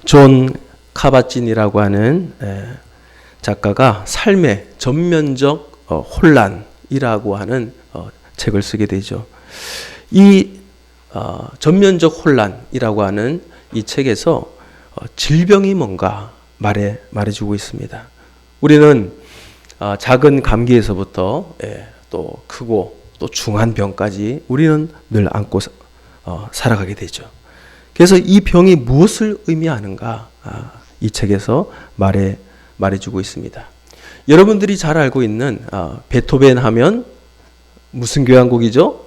존 카바진이라고 하는 작가가 삶의 전면적 혼란이라고 하는 책을 쓰게 되죠. 이 전면적 혼란이라고 하는 이 책에서 질병이 뭔가 말해주고 있습니다. 우리는 작은 감기에서부터 또 크고 또 중한 병까지 우리는 늘 안고 살아가게 되죠. 그래서 이 병이 무엇을 의미하는가 이 책에서 말해주고 있습니다. 여러분들이 잘 알고 있는 베토벤 하면 무슨 교향곡이죠?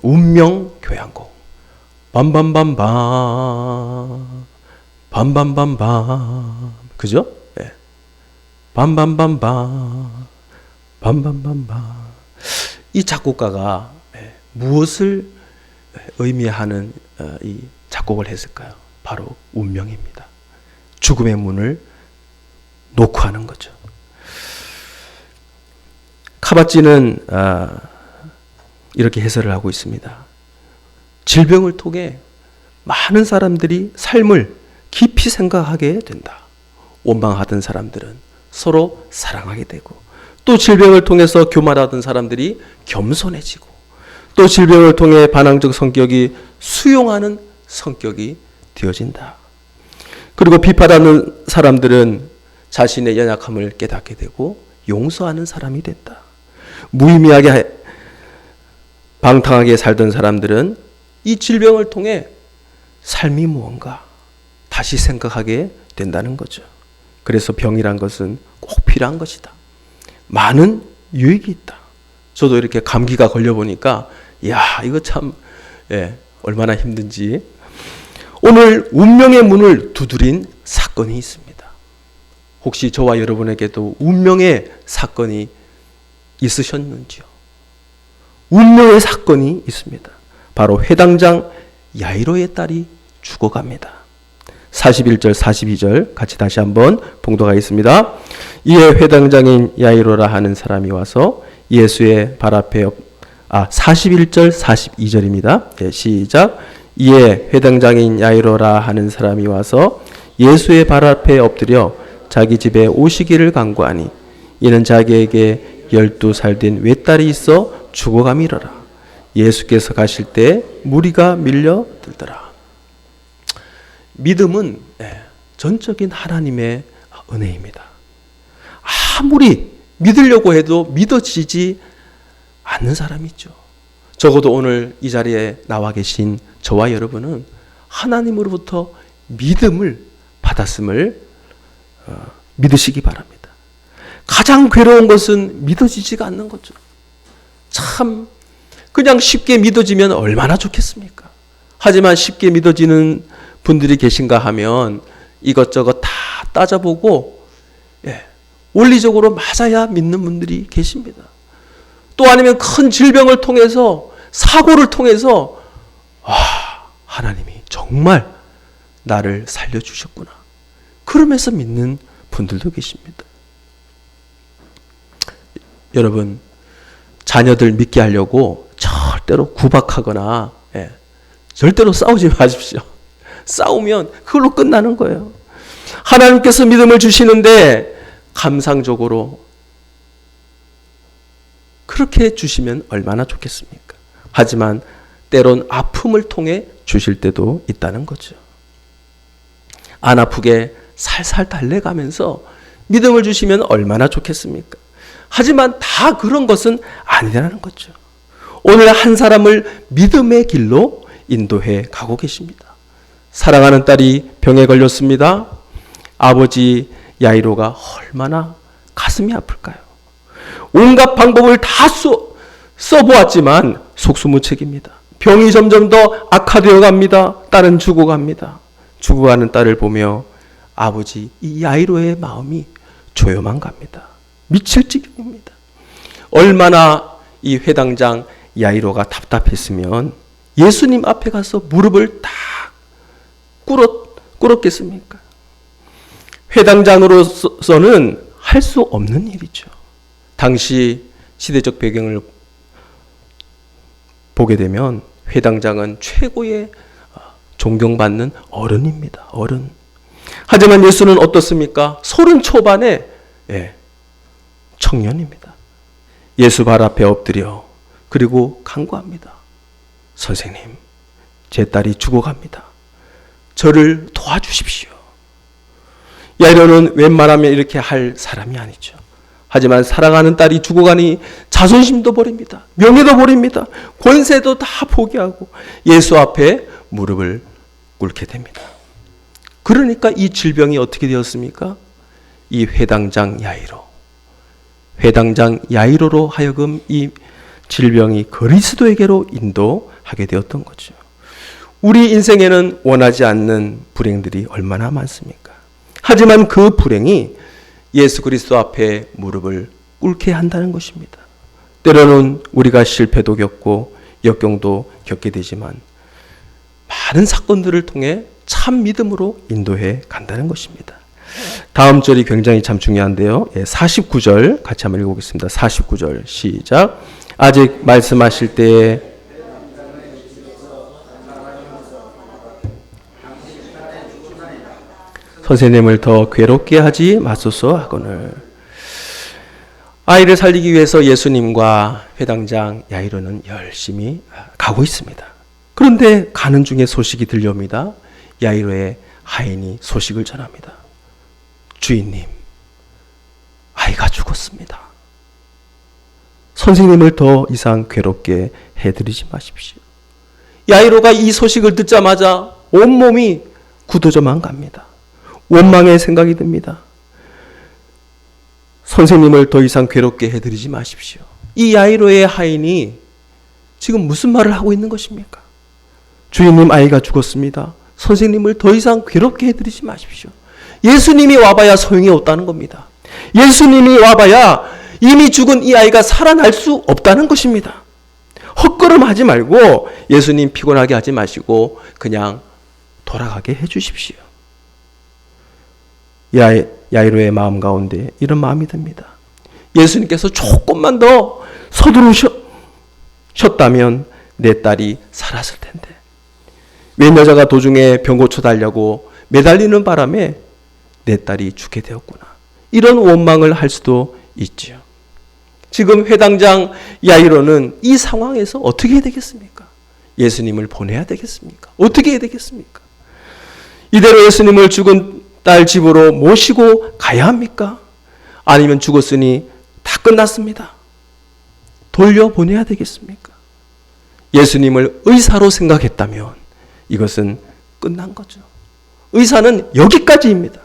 운명 교향곡. 밤밤밤밤 밤밤밤밤 그죠? 밤밤밤밤 밤밤밤밤. 이 작곡가가 무엇을 의미하는 이 작곡을 했을까요? 바로 운명입니다. 죽음의 문을 놓고 하는 거죠. 카바찌는 이렇게 해설을 하고 있습니다. 질병을 통해 많은 사람들이 삶을 깊이 생각하게 된다. 원망하던 사람들은 서로 사랑하게 되고, 또 질병을 통해서 교만하던 사람들이 겸손해지고, 또 질병을 통해 반항적 성격이 수용하는 성격이 되어진다. 그리고 비판하는 사람들은 자신의 연약함을 깨닫게 되고 용서하는 사람이 된다. 무의미하게 방탕하게 살던 사람들은 이 질병을 통해 삶이 무언가 다시 생각하게 된다는 거죠. 그래서 병이란 것은 꼭 필요한 것이다. 많은 유익이 있다. 저도 이렇게 감기가 걸려보니까 이거 참 얼마나 힘든지. 오늘 운명의 문을 두드린 사건이 있습니다. 혹시 저와 여러분에게도 운명의 사건이 있으셨는지요? 운명의 사건이 있습니다. 바로 회당장 야이로의 딸이 죽어갑니다. 41절 42절 같이 다시 한번 봉독하겠습니다. 이에 회당장인 야이로라 하는 사람이 와서 예수의 발 앞에 41절 42절입니다. 시작. 이에 회당장인 야이로라 하는 사람이 와서 예수의 발 앞에 엎드려 자기 집에 오시기를 간구하니 이는 자기에게 12살 된 외딸이 있어 죽어감이러라. 예수께서 가실 때 무리가 밀려들더라. 믿음은 전적인 하나님의 은혜입니다. 아무리 믿으려고 해도 믿어지지 않는 사람이 있죠. 적어도 오늘 이 자리에 나와 계신 저와 여러분은 하나님으로부터 믿음을 받았음을 믿으시기 바랍니다. 가장 괴로운 것은 믿어지지가 않는 거죠. 참 그냥 쉽게 믿어지면 얼마나 좋겠습니까? 하지만 쉽게 믿어지는 분들이 계신가 하면 이것저것 다 따져보고 원리적으로 맞아야 믿는 분들이 계십니다. 또 아니면 큰 질병을 통해서 사고를 통해서 하나님이 정말 나를 살려주셨구나. 그러면서 믿는 분들도 계십니다. 여러분, 자녀들 믿게 하려고 절대로 구박하거나 절대로 싸우지 마십시오. 싸우면 그걸로 끝나는 거예요. 하나님께서 믿음을 주시는데 감상적으로 그렇게 주시면 얼마나 좋겠습니까? 하지만 때론 아픔을 통해 주실 때도 있다는 거죠. 안 아프게 살살 달래가면서 믿음을 주시면 얼마나 좋겠습니까? 하지만 다 그런 것은 아니라는 거죠. 오늘 한 사람을 믿음의 길로 인도해 가고 계십니다. 사랑하는 딸이 병에 걸렸습니다. 아버지 야이로가 얼마나 가슴이 아플까요? 온갖 방법을 다 써보았지만 속수무책입니다. 병이 점점 더 악화되어 갑니다. 딸은 죽어갑니다. 죽어가는 딸을 보며 아버지 이 야이로의 마음이 조여만 갑니다. 미칠 지경입니다. 얼마나 이 회당장 야이로가 답답했으면 예수님 앞에 가서 무릎을 다 꿇었겠습니까? 회당장으로서는 할 수 없는 일이죠. 당시 시대적 배경을 보게 되면 회당장은 최고의 존경받는 어른입니다. 어른. 하지만 예수는 어떻습니까? 30 초반에 청년입니다. 예수 발 앞에 엎드려 그리고 간구합니다. 선생님, 제 딸이 죽어갑니다. 저를 도와주십시오. 야이로는 웬만하면 이렇게 할 사람이 아니죠. 하지만 사랑하는 딸이 죽어가니 자존심도 버립니다. 명예도 버립니다. 권세도 다 포기하고 예수 앞에 무릎을 꿇게 됩니다. 그러니까 이 질병이 어떻게 되었습니까? 이 회당장 야이로로 하여금 이 질병이 그리스도에게로 인도하게 되었던 거죠. 우리 인생에는 원하지 않는 불행들이 얼마나 많습니까? 하지만 그 불행이 예수 그리스도 앞에 무릎을 꿇게 한다는 것입니다. 때로는 우리가 실패도 겪고 역경도 겪게 되지만 많은 사건들을 통해 참 믿음으로 인도해 간다는 것입니다. 다음 절이 굉장히 참 중요한데요. 49절 같이 한번 읽어보겠습니다. 49절 시작. 아직 말씀하실 때에 선생님을 더 괴롭게 하지 마소서 하거늘. 아이를 살리기 위해서 예수님과 회당장 야이로는 열심히 가고 있습니다. 그런데 가는 중에 소식이 들려옵니다. 야이로의 하인이 소식을 전합니다. 주인님, 아이가 죽었습니다. 선생님을 더 이상 괴롭게 해드리지 마십시오. 야이로가 이 소식을 듣자마자 온몸이 굳어져만 갑니다. 원망의 생각이 듭니다. 선생님을 더 이상 괴롭게 해드리지 마십시오. 이 야이로의 하인이 지금 무슨 말을 하고 있는 것입니까? 주인님, 아이가 죽었습니다. 선생님을 더 이상 괴롭게 해드리지 마십시오. 예수님이 와봐야 소용이 없다는 겁니다. 예수님이 와봐야 이미 죽은 이 아이가 살아날 수 없다는 것입니다. 헛걸음하지 말고 예수님 피곤하게 하지 마시고 그냥 돌아가게 해주십시오. 야이로의 마음 가운데 이런 마음이 듭니다. 예수님께서 조금만 더 서두르셨다면 내 딸이 살았을 텐데. 웬 여자가 도중에 병 고쳐달라고 매달리는 바람에 내 딸이 죽게 되었구나. 이런 원망을 할 수도 있지요. 지금 회당장 야이로는 이 상황에서 어떻게 해야 되겠습니까? 예수님을 보내야 되겠습니까? 어떻게 해야 되겠습니까? 이대로 예수님을 죽은 딸 집으로 모시고 가야 합니까? 아니면 죽었으니 다 끝났습니다. 돌려보내야 되겠습니까? 예수님을 의사로 생각했다면 이것은 끝난 거죠. 의사는 여기까지입니다.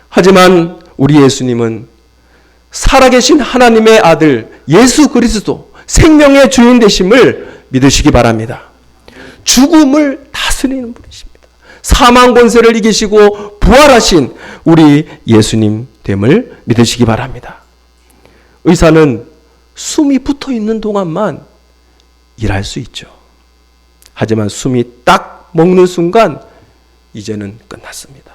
하지만 우리 예수님은 살아계신 하나님의 아들 예수 그리스도 생명의 주인 되심을 믿으시기 바랍니다. 죽음을 다스리는 분이십니다. 사망 권세를 이기시고 부활하신 우리 예수님 됨을 믿으시기 바랍니다. 의사는 숨이 붙어 있는 동안만 일할 수 있죠. 하지만 숨이 딱 먹는 순간 이제는 끝났습니다.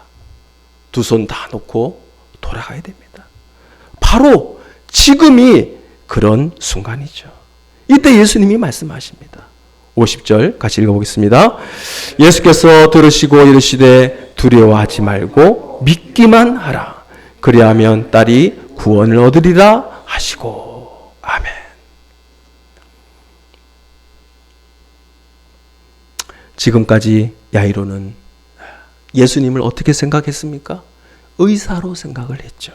두 손 다 놓고 돌아가야 됩니다. 바로 지금이 그런 순간이죠. 이때 예수님이 말씀하십니다. 50절 같이 읽어보겠습니다. 예수께서 들으시고 이르시되 두려워하지 말고 믿기만 하라. 그리하면 딸이 구원을 얻으리라 하시고. 아멘. 지금까지 야이로는 예수님을 어떻게 생각했습니까? 의사로 생각을 했죠.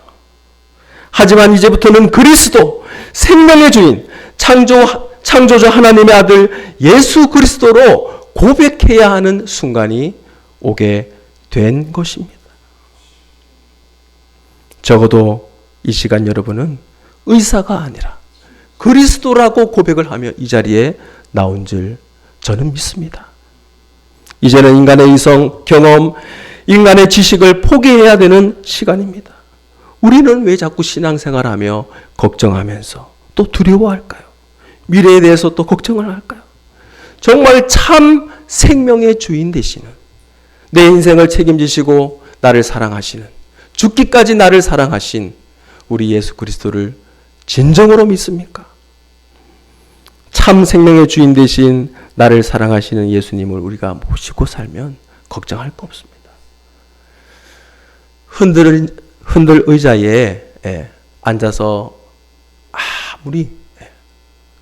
하지만 이제부터는 그리스도, 생명의 주인, 창조주 하나님의 아들 예수 그리스도로 고백해야 하는 순간이 오게 된 것입니다. 적어도 이 시간 여러분은 의사가 아니라 그리스도라고 고백을 하며 이 자리에 나온 줄 저는 믿습니다. 이제는 인간의 이성, 경험, 인간의 지식을 포기해야 되는 시간입니다. 우리는 왜 자꾸 신앙생활하며 걱정하면서 또 두려워할까요? 미래에 대해서 또 걱정을 할까요? 정말 참 생명의 주인 되시는, 내 인생을 책임지시고 나를 사랑하시는, 죽기까지 나를 사랑하신 우리 예수 그리스도를 진정으로 믿습니까? 참 생명의 주인 되신 나를 사랑하시는 예수님을 우리가 모시고 살면 걱정할 거 없습니다. 흔들 의자에 앉아서 아무리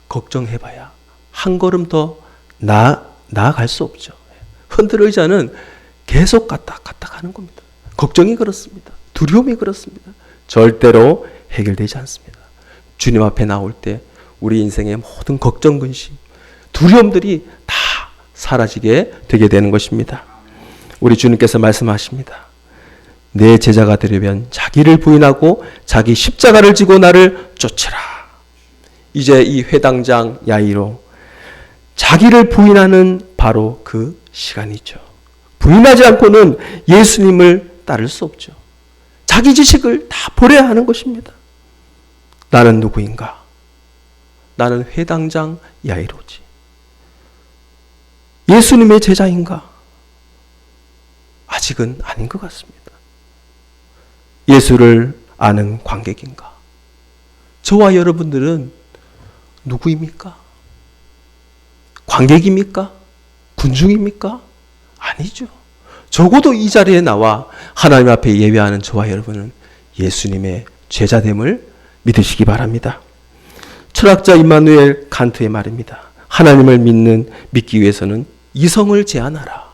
걱정해봐야 한 걸음 더 나아갈 수 없죠. 흔들 의자는 계속 갔다 가는 겁니다. 걱정이 그렇습니다. 두려움이 그렇습니다. 절대로 해결되지 않습니다. 주님 앞에 나올 때 우리 인생의 모든 걱정, 근심, 두려움들이 다 사라지게 되게 되는 것입니다. 우리 주님께서 말씀하십니다. 내 제자가 되려면 자기를 부인하고 자기 십자가를 지고 나를 쫓으라. 이제 이 회당장 야이로 자기를 부인하는 바로 그 시간이죠. 부인하지 않고는 예수님을 따를 수 없죠. 자기 지식을 다 버려야 하는 것입니다. 나는 누구인가? 나는 회당장 야이로지. 예수님의 제자인가? 아직은 아닌 것 같습니다. 예수를 아는 관객인가? 저와 여러분들은 누구입니까? 관객입니까? 군중입니까? 아니죠. 적어도 이 자리에 나와 하나님 앞에 예배하는 저와 여러분은 예수님의 제자됨을 믿으시기 바랍니다. 철학자 임마누엘 칸트의 말입니다. 하나님을 믿기 위해서는 이성을 제한하라.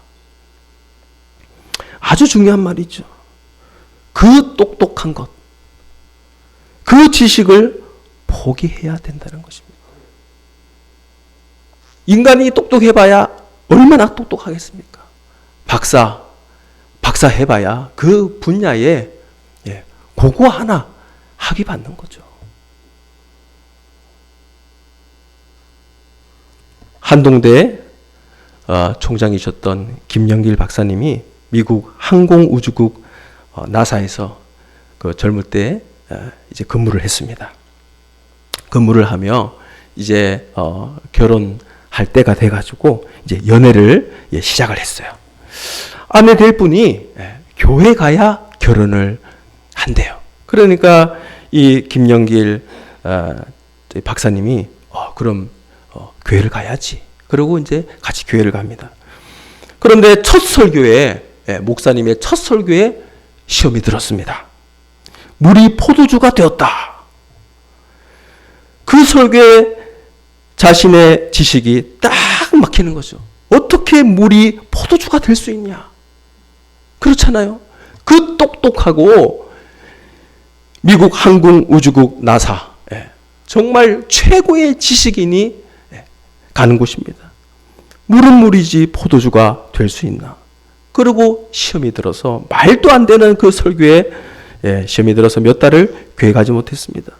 아주 중요한 말이죠. 그 똑똑한 것, 그 지식을 포기해야 된다는 것입니다. 인간이 똑똑해봐야 얼마나 똑똑하겠습니까? 박사 해봐야 그 분야에 그거 하나 학위 받는 거죠. 한동대 총장이셨던 김영길 박사님이 미국 항공우주국 나사에서 그 젊을 때 이제 근무를 했습니다. 근무를 하며 이제 결혼할 때가 돼가지고 이제 연애를 시작을 했어요. 아내 될 분이 교회 가야 결혼을 한대요. 그러니까 이 김영길 박사님이 그럼 교회를 가야지. 그러고 이제 같이 교회를 갑니다. 그런데 첫 설교에 목사님의 첫 설교에 시험이 들었습니다. 물이 포도주가 되었다. 그 설교에 자신의 지식이 딱 막히는 거죠. 어떻게 물이 포도주가 될 수 있냐? 그렇잖아요. 그 똑똑하고 미국 항공우주국 나사 정말 최고의 지식인이 가는 곳입니다. 물은 물이지 포도주가 될 수 있나? 그리고 시험이 들어서 말도 안 되는 그 설교에 시험이 들어서 몇 달을 교회 가지 못했습니다.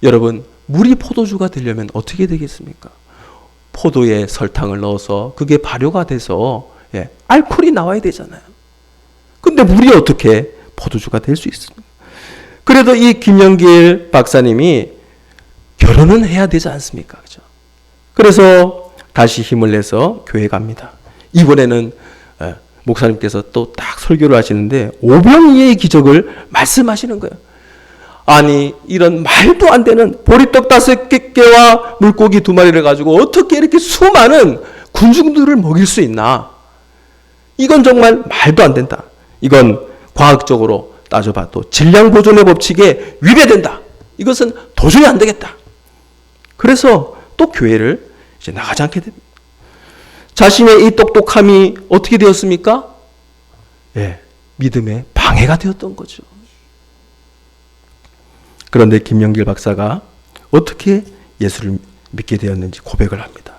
여러분, 물이 포도주가 되려면 어떻게 되겠습니까? 포도에 설탕을 넣어서 그게 발효가 돼서 알코올이 나와야 되잖아요. 근데 물이 어떻게 포도주가 될 수 있습니까? 그래도 이 김영길 박사님이 결혼은 해야 되지 않습니까? 그죠? 그래서 다시 힘을 내서 교회 갑니다. 이번에는 목사님께서 또 딱 설교를 하시는데 오병이의 기적을 말씀하시는 거예요. 아니, 이런 말도 안 되는 보리떡 5개와 물고기 2마리를 가지고 어떻게 이렇게 수많은 군중들을 먹일 수 있나? 이건 정말 말도 안 된다. 이건 과학적으로 따져봐도 질량 보존의 법칙에 위배된다. 이것은 도저히 안 되겠다. 그래서 또 교회를 이제 나가지 않게 됩니다. 자신의 이 똑똑함이 어떻게 되었습니까? 믿음의 방해가 되었던 거죠. 그런데 김영길 박사가 어떻게 예수를 믿게 되었는지 고백을 합니다.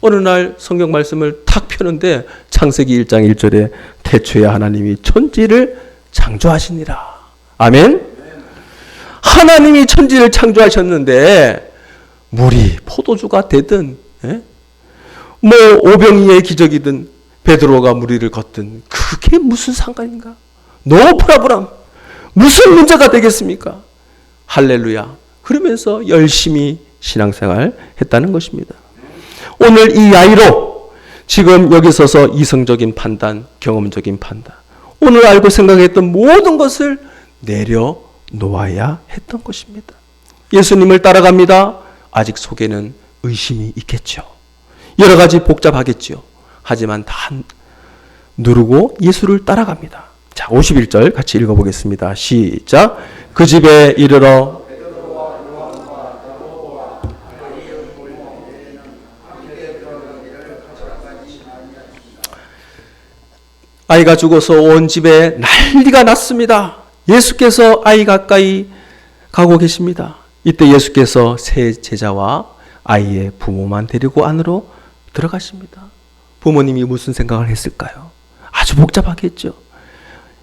어느 날 성경 말씀을 탁 펴는데 창세기 1장 1절에 태초에 하나님이 천지를 창조하시니라. 아멘? 하나님이 천지를 창조하셨는데 물이 포도주가 되든 뭐 오병이의 기적이든 베드로가 무리를 걷든 그게 무슨 상관인가? 노 프라브람. 무슨 문제가 되겠습니까? 할렐루야. 그러면서 열심히 신앙생활 했다는 것입니다. 오늘 이 야이로 지금 여기 서서 이성적인 판단, 경험적인 판단, 오늘 알고 생각했던 모든 것을 내려놓아야 했던 것입니다. 예수님을 따라갑니다. 아직 속에는 의심이 있겠죠. 여러 가지 복잡하겠죠. 하지만 다 누르고 예수를 따라갑니다. 자, 51절 같이 읽어보겠습니다. 시작. 그 집에 이르러 아이가 죽어서 온 집에 난리가 났습니다. 예수께서 아이 가까이 가고 계십니다. 이때 예수께서 세 제자와 아이의 부모만 데리고 안으로 들어가십니다. 부모님이 무슨 생각을 했을까요? 아주 복잡하겠죠.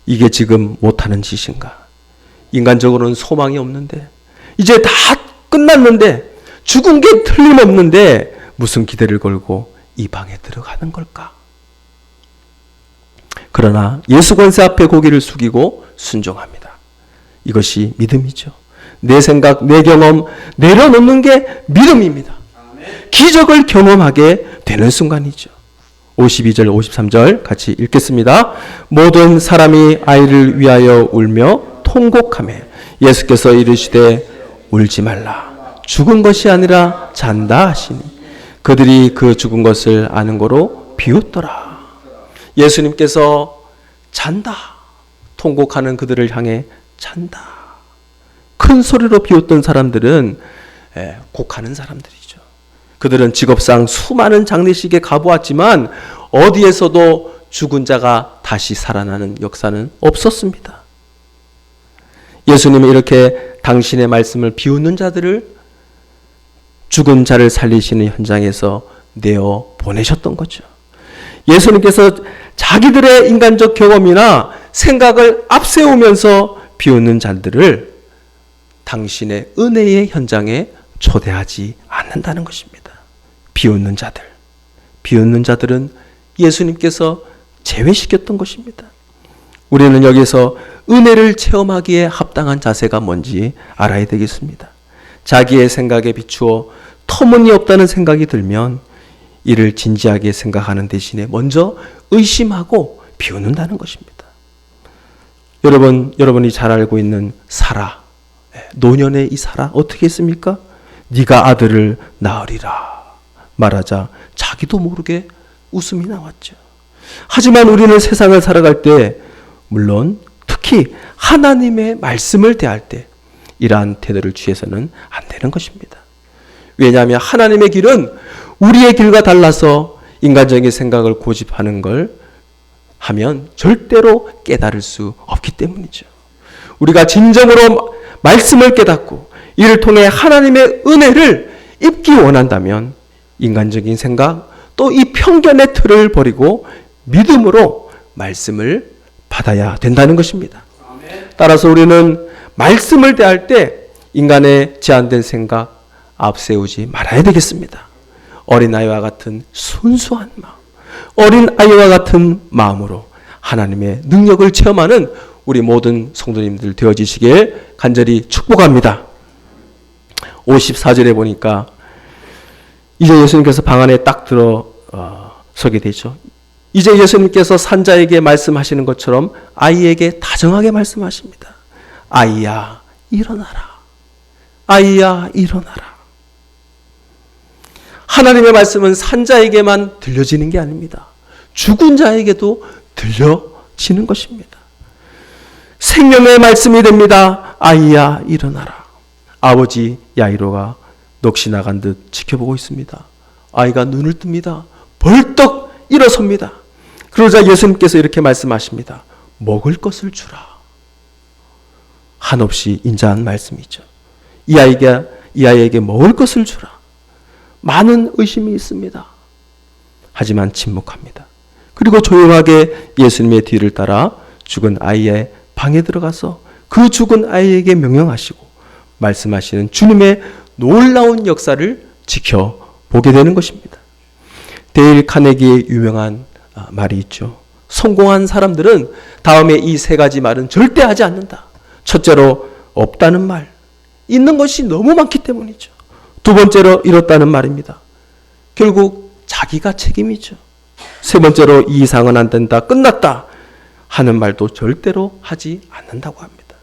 이게 지금 못하는 짓인가? 인간적으로는 소망이 없는데, 이제 다 끝났는데, 죽은 게 틀림없는데 무슨 기대를 걸고 이 방에 들어가는 걸까? 그러나 예수 권세 앞에 고개를 숙이고 순종합니다. 이것이 믿음이죠. 내 생각, 내 경험 내려놓는 게 믿음입니다. 기적을 경험하게 되는 순간이죠. 52절, 53절 같이 읽겠습니다. 모든 사람이 아이를 위하여 울며 통곡하며 예수께서 이르시되 울지 말라. 죽은 것이 아니라 잔다 하시니 그들이 그 죽은 것을 아는 거로 비웃더라. 예수님께서 잔다. 통곡하는 그들을 향해 잔다. 큰 소리로 비웃던 사람들은 곡하는 사람들이죠. 그들은 직업상 수많은 장례식에 가보았지만 어디에서도 죽은 자가 다시 살아나는 역사는 없었습니다. 예수님은 이렇게 당신의 말씀을 비웃는 자들을 죽은 자를 살리시는 현장에서 내어 보내셨던 거죠. 예수님께서 자기들의 인간적 경험이나 생각을 앞세우면서 비웃는 자들을 당신의 은혜의 현장에 초대하지 않는다는 것입니다. 비웃는 자들. 비웃는 자들은 예수님께서 제외시켰던 것입니다. 우리는 여기서 은혜를 체험하기에 합당한 자세가 뭔지 알아야 되겠습니다. 자기의 생각에 비추어 터무니없다는 생각이 들면 이를 진지하게 생각하는 대신에 먼저 의심하고 비웃는다는 것입니다. 여러분이 잘 알고 있는 사라, 노년의 이 사라 어떻게 했습니까? 네가 아들을 낳으리라 말하자 자기도 모르게 웃음이 나왔죠. 하지만 우리는 세상을 살아갈 때, 물론 특히 하나님의 말씀을 대할 때 이러한 태도를 취해서는 안 되는 것입니다. 왜냐하면 하나님의 길은 우리의 길과 달라서 인간적인 생각을 고집하는 걸 하면 절대로 깨달을 수 없기 때문이죠. 우리가 진정으로 말씀을 깨닫고 이를 통해 하나님의 은혜를 입기 원한다면 인간적인 생각 또 이 편견의 틀을 버리고 믿음으로 말씀을 받아야 된다는 것입니다. 따라서 우리는 말씀을 대할 때 인간의 제한된 생각 앞세우지 말아야 되겠습니다. 어린아이와 같은 순수한 마음, 어린아이와 같은 마음으로 하나님의 능력을 체험하는 우리 모든 성도님들 되어지시길 간절히 축복합니다. 54절에 보니까 이제 예수님께서 방 안에 딱 들어서게 되죠. 이제 예수님께서 산자에게 말씀하시는 것처럼 아이에게 다정하게 말씀하십니다. 아이야 일어나라. 아이야 일어나라. 하나님의 말씀은 산자에게만 들려지는 게 아닙니다. 죽은 자에게도 들려지는 것입니다. 생명의 말씀이 됩니다. 아이야 일어나라. 아버지 야이로가 넋이 나간 듯 지켜보고 있습니다. 아이가 눈을 뜹니다. 벌떡 일어섭니다. 그러자 예수님께서 이렇게 말씀하십니다. 먹을 것을 주라. 한없이 인자한 말씀이죠. 이 아이에게 먹을 것을 주라. 많은 의심이 있습니다. 하지만 침묵합니다. 그리고 조용하게 예수님의 뒤를 따라 죽은 아이의 방에 들어가서 그 죽은 아이에게 명령하시고 말씀하시는 주님의 놀라운 역사를 지켜보게 되는 것입니다. 데일 카네기의 유명한 말이 있죠. 성공한 사람들은 다음에 이 세 가지 말은 절대 하지 않는다. 첫째로 없다는 말. 있는 것이 너무 많기 때문이죠. 두 번째로 잃었다는 말입니다. 결국 자기가 책임이죠. 세 번째로 이 이상은 안 된다. 끝났다. 하는 말도 절대로 하지 않는다고 합니다.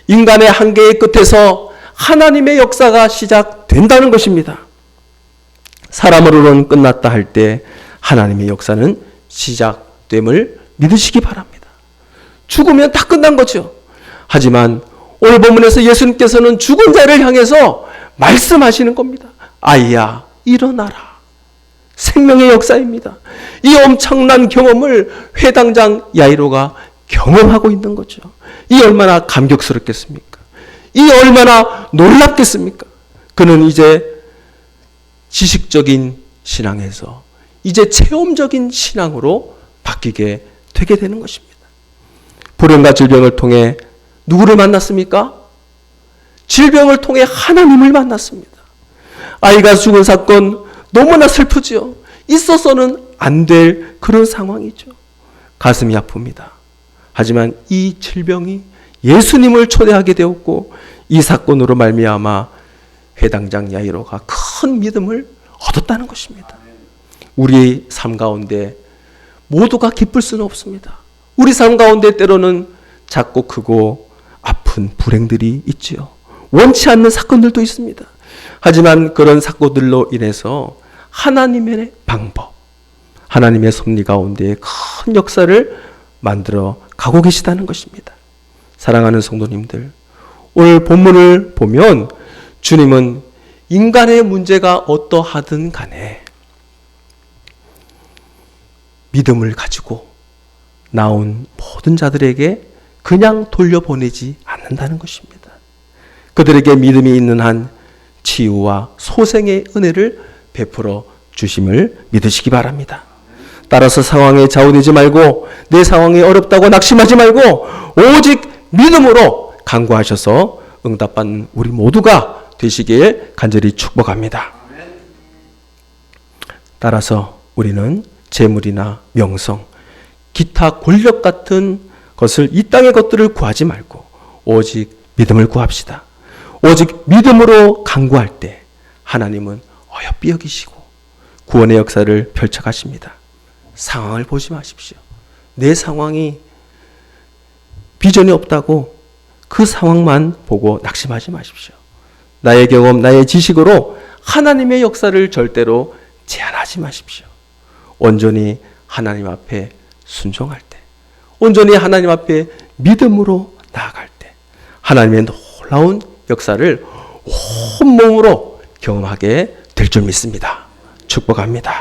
인간의 한계의 끝에서 하나님의 역사가 시작된다는 것입니다. 사람으로는 끝났다 할 때 하나님의 역사는 시작됨을 믿으시기 바랍니다. 죽으면 다 끝난 거죠. 하지만 오늘 본문에서 예수님께서는 죽은 자를 향해서 말씀하시는 겁니다. 아이야, 일어나라. 생명의 역사입니다. 이 엄청난 경험을 회당장 야이로가 경험하고 있는 거죠. 이 얼마나 감격스럽겠습니까? 이 얼마나 놀랍겠습니까? 그는 이제 지식적인 신앙에서 이제 체험적인 신앙으로 바뀌게 되게 되는 것입니다. 불행과 질병을 통해 누구를 만났습니까? 질병을 통해 하나님을 만났습니다. 아이가 죽은 사건 너무나 슬프지요. 있어서는 안 될 그런 상황이죠. 가슴이 아픕니다. 하지만 이 질병이 예수님을 초대하게 되었고 이 사건으로 말미암아 회당장 야이로가 큰 믿음을 얻었다는 것입니다. 우리 삶 가운데 모두가 기쁠 수는 없습니다. 우리 삶 가운데 때로는 작고 크고 아픈 불행들이 있지요. 원치 않는 사건들도 있습니다. 하지만 그런 사건들로 인해서 하나님의 방법, 하나님의 섭리 가운데 큰 역사를 만들어 가고 계시다는 것입니다. 사랑하는 성도님들, 오늘 본문을 보면 주님은 인간의 문제가 어떠하든 간에 믿음을 가지고 나온 모든 자들에게 그냥 돌려보내지 않는다는 것입니다. 그들에게 믿음이 있는 한 치유와 소생의 은혜를 베풀어 주심을 믿으시기 바랍니다. 따라서 상황에 좌우되지 말고 내 상황이 어렵다고 낙심하지 말고 오직 믿음으로 간구하셔서 응답받는 우리 모두가 되시기에 간절히 축복합니다. 따라서 우리는 재물이나 명성, 기타 권력 같은 것을 이 땅의 것들을 구하지 말고 오직 믿음을 구합시다. 오직 믿음으로 간구할 때 하나님은 어여삐 여기시고 구원의 역사를 펼쳐가십니다. 상황을 보지 마십시오. 내 상황이 비전이 없다고 그 상황만 보고 낙심하지 마십시오. 나의 경험, 나의 지식으로 하나님의 역사를 절대로 제한하지 마십시오. 온전히 하나님 앞에 순종할 때, 온전히 하나님 앞에 믿음으로 나아갈 때 하나님의 놀라운 역사를 온몸으로 경험하게 될 줄 믿습니다. 축복합니다.